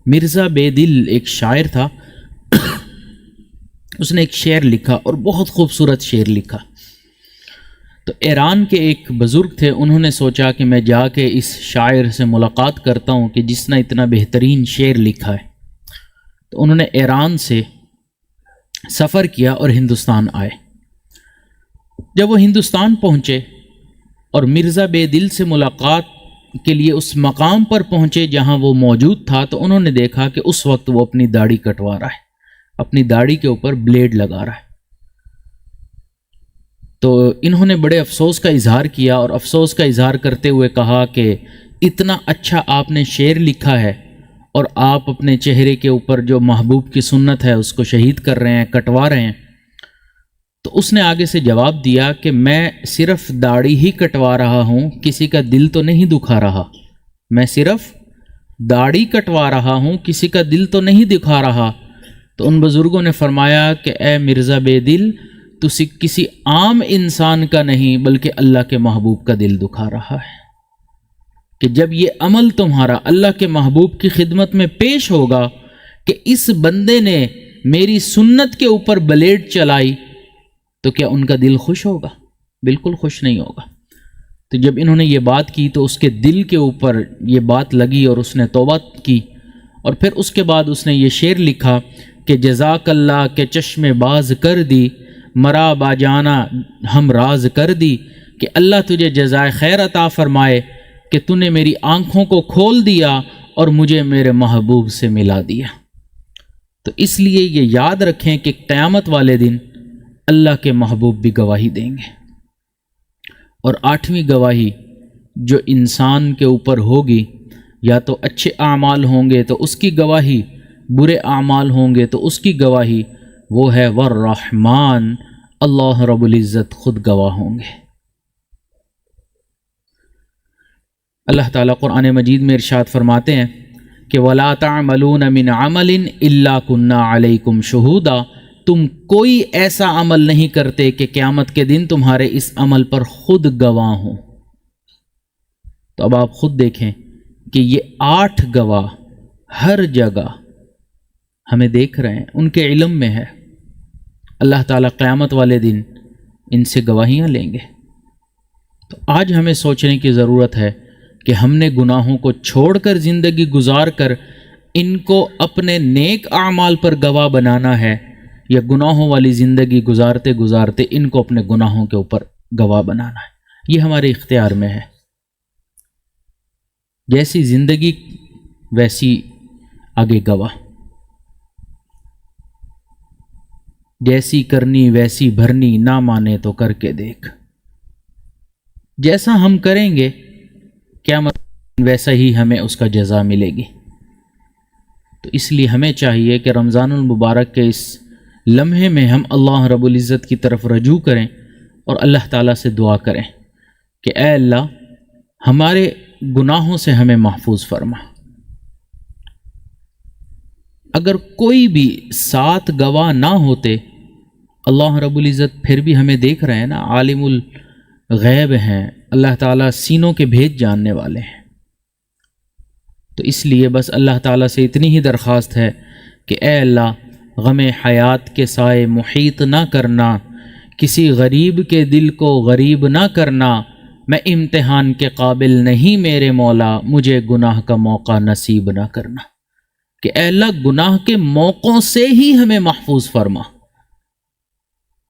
مرزا بے دل ایک شاعر تھا، اس نے ایک شعر لکھا اور بہت خوبصورت شعر لکھا۔ تو ایران کے ایک بزرگ تھے، انہوں نے سوچا کہ میں جا کے اس شاعر سے ملاقات کرتا ہوں کہ جس نے اتنا بہترین شعر لکھا ہے۔ تو انہوں نے ایران سے سفر کیا اور ہندوستان آئے۔ جب وہ ہندوستان پہنچے اور مرزا بے دل سے ملاقات کے لیے اس مقام پر پہنچے جہاں وہ موجود تھا، تو انہوں نے دیکھا کہ اس وقت وہ اپنی داڑھی کٹوا رہا ہے، اپنی داڑھی کے اوپر بلیڈ لگا رہا ہے۔ تو انہوں نے بڑے افسوس کا اظہار کیا اور افسوس کا اظہار کرتے ہوئے کہا کہ اتنا اچھا آپ نے شعر لکھا ہے اور آپ اپنے چہرے کے اوپر جو محبوب کی سنت ہے اس کو شہید کر رہے ہیں، کٹوا رہے ہیں۔ تو اس نے آگے سے جواب دیا کہ میں صرف داڑھی ہی کٹوا رہا ہوں، کسی کا دل تو نہیں دکھا رہا، میں صرف داڑھی کٹوا رہا ہوں، کسی کا دل تو نہیں دکھا رہا۔ تو ان بزرگوں نے فرمایا کہ اے مرزا بے دل، تو کسی عام انسان کا نہیں بلکہ اللہ کے محبوب کا دل دکھا رہا ہے، کہ جب یہ عمل تمہارا اللہ کے محبوب کی خدمت میں پیش ہوگا کہ اس بندے نے میری سنت کے اوپر بلیڈ چلائی، تو کیا ان کا دل خوش ہوگا؟ بالکل خوش نہیں ہوگا۔ تو جب انہوں نے یہ بات کی تو اس کے دل کے اوپر یہ بات لگی اور اس نے توبہ کی، اور پھر اس کے بعد اس نے یہ شعر لکھا کہ جزاک اللہ کے چشم باز کر دی، مرا با جانا ہم راز کر دی، کہ اللہ تجھے جزائے خیر عطا فرمائے کہ تو نے میری آنکھوں کو کھول دیا اور مجھے میرے محبوب سے ملا دیا۔ تو اس لیے یہ یاد رکھیں کہ قیامت والے دن اللہ کے محبوب بھی گواہی دیں گے، اور 8ویں گواہی جو انسان کے اوپر ہوگی، یا تو اچھے اعمال ہوں گے تو اس کی گواہی، برے اعمال ہوں گے تو اس کی گواہی، وہ ہے والرحمن، اللہ رب العزت خود گواہ ہوں گے۔ اللہ تعالیٰ قرآن مجید میں ارشاد فرماتے ہیں کہ وَلَا تَعْمَلُونَ مِنْ عَمَلٍ إِلَّا كُنَّا عَلَيْكُمْ شُهُودًا، تم کوئی ایسا عمل نہیں کرتے کہ قیامت کے دن تمہارے اس عمل پر خود گواہ ہوں۔ تو اب آپ خود دیکھیں کہ یہ 8 گواہ ہر جگہ ہمیں دیکھ رہے ہیں، ان کے علم میں ہے۔ اللہ تعالیٰ قیامت والے دن ان سے گواہیاں لیں گے۔ تو آج ہمیں سوچنے کی ضرورت ہے کہ ہم نے گناہوں کو چھوڑ کر زندگی گزار کر ان کو اپنے نیک اعمال پر گواہ بنانا ہے، یا گناہوں والی زندگی گزارتے گزارتے ان کو اپنے گناہوں کے اوپر گواہ بنانا ہے۔ یہ ہمارے اختیار میں ہے۔ جیسی زندگی ویسی آگے گواہ، جیسی کرنی ویسی بھرنی، نہ مانے تو کر کے دیکھ۔ جیسا ہم کریں گے قیامت ویسا ہی ہمیں اس کا جزا ملے گی۔ تو اس لیے ہمیں چاہیے کہ رمضان المبارک کے اس لمحے میں ہم اللہ رب العزت کی طرف رجوع کریں اور اللہ تعالیٰ سے دعا کریں کہ اے اللہ ہمارے گناہوں سے ہمیں محفوظ فرما۔ اگر کوئی بھی 7 گواہ نہ ہوتے، اللہ رب العزت پھر بھی ہمیں دیکھ رہے ہیں نا، عالم الغیب ہیں، اللہ تعالیٰ سینوں کے بھید جاننے والے ہیں۔ تو اس لیے بس اللہ تعالیٰ سے اتنی ہی درخواست ہے کہ اے اللہ غم حیات کے سائے محیط نہ کرنا، کسی غریب کے دل کو غریب نہ کرنا، میں امتحان کے قابل نہیں میرے مولا، مجھے گناہ کا موقع نصیب نہ کرنا۔ کہ اے اللہ گناہ کے موقعوں سے ہی ہمیں محفوظ فرما۔